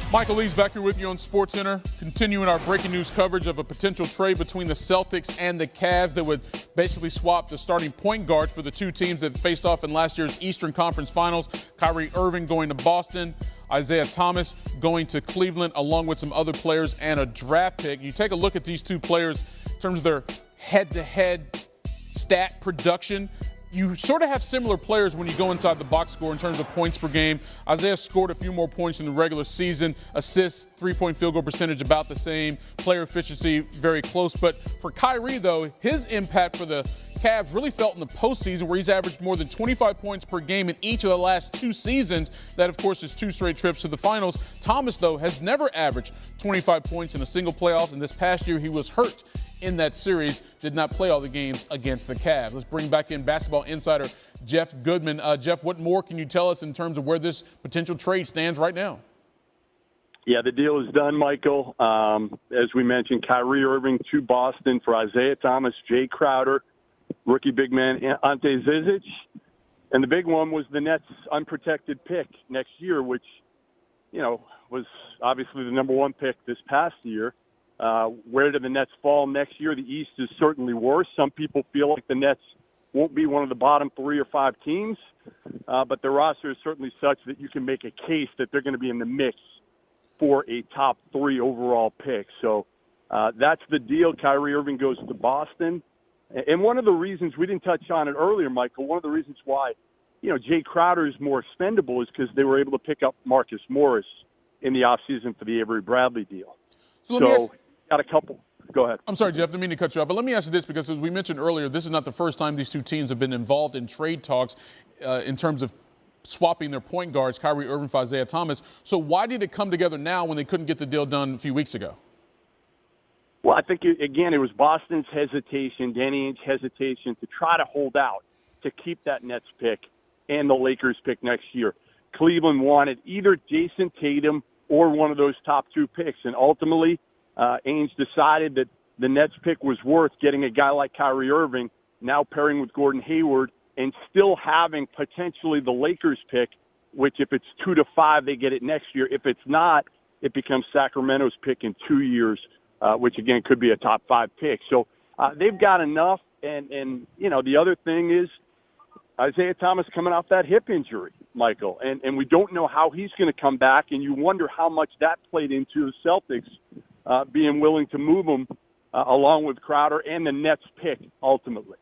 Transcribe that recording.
Michael Lee's back here with you on SportsCenter, continuing our breaking news coverage of a potential trade between the Celtics and the Cavs that would basically swap the starting point guards for the two teams that faced off in last year's Eastern Conference Finals. Kyrie Irving going to Boston, Isaiah Thomas going to Cleveland, along with some other players and a draft pick. You take a look at these two players in terms of their head-to-head stat production. You sort of have similar players when you go inside the box score in terms of points per game. Isaiah scored a few more points in the regular season. Assists, three-point field goal percentage about the same. Player efficiency very close. But for Kyrie, though, his impact for the Cavs really felt in the postseason, where he's averaged more than 25 points per game in each of the last two seasons. That, of course, is two straight trips to the finals. Thomas, though, has never averaged 25 points in a single playoff. And this past year, he was hurt in that series, did not play all the games against the Cavs. Let's bring back in basketball insider Jeff Goodman. Jeff, what more can you tell us in terms of where this potential trade stands right now? Yeah, the deal is done, Michael. As we mentioned, Kyrie Irving to Boston for Isaiah Thomas, Jay Crowder, rookie big man Ante Zizic. And the big one was the Nets' unprotected pick next year, which, you know, was obviously the number one pick this past year. Where do the Nets fall next year? The East is certainly worse. Some people feel like the Nets won't be one of the bottom 3 or 5 teams, but the roster is certainly such that you can make a case that they're going to be in the mix for a top 3 overall pick. So that's the deal. Kyrie Irving goes to Boston. And one of the reasons, we didn't touch on it earlier, Michael, one of the reasons why, you know, Jay Crowder is more expendable is because they were able to pick up Marcus Morris in the offseason for the Avery Bradley deal. So got a couple. Go ahead. I'm sorry, Jeff, didn't mean to cut you off, but let me ask you this, because as we mentioned earlier, this is not the first time these two teams have been involved in trade talks in terms of swapping their point guards, Kyrie Irving for Isaiah Thomas. So why did it come together now when they couldn't get the deal done a few weeks ago? Well, I think, again, it was Boston's hesitation, Danny Ainge's hesitation to try to hold out to keep that Nets pick and the Lakers pick next year. Cleveland wanted either Jason Tatum or one of those top 2 picks, and ultimately Ainge decided that the Nets pick was worth getting a guy like Kyrie Irving, now pairing with Gordon Hayward, and still having potentially the Lakers pick, which if it's 2 to 5, they get it next year. If it's not, it becomes Sacramento's pick in 2 years, which, again, could be a top 5 pick. So they've got enough. And, you know, the other thing is Isaiah Thomas coming off that hip injury, Michael, and we don't know how he's going to come back, and you wonder how much that played into the Celtics being willing to move him along with Crowder and the Nets pick ultimately.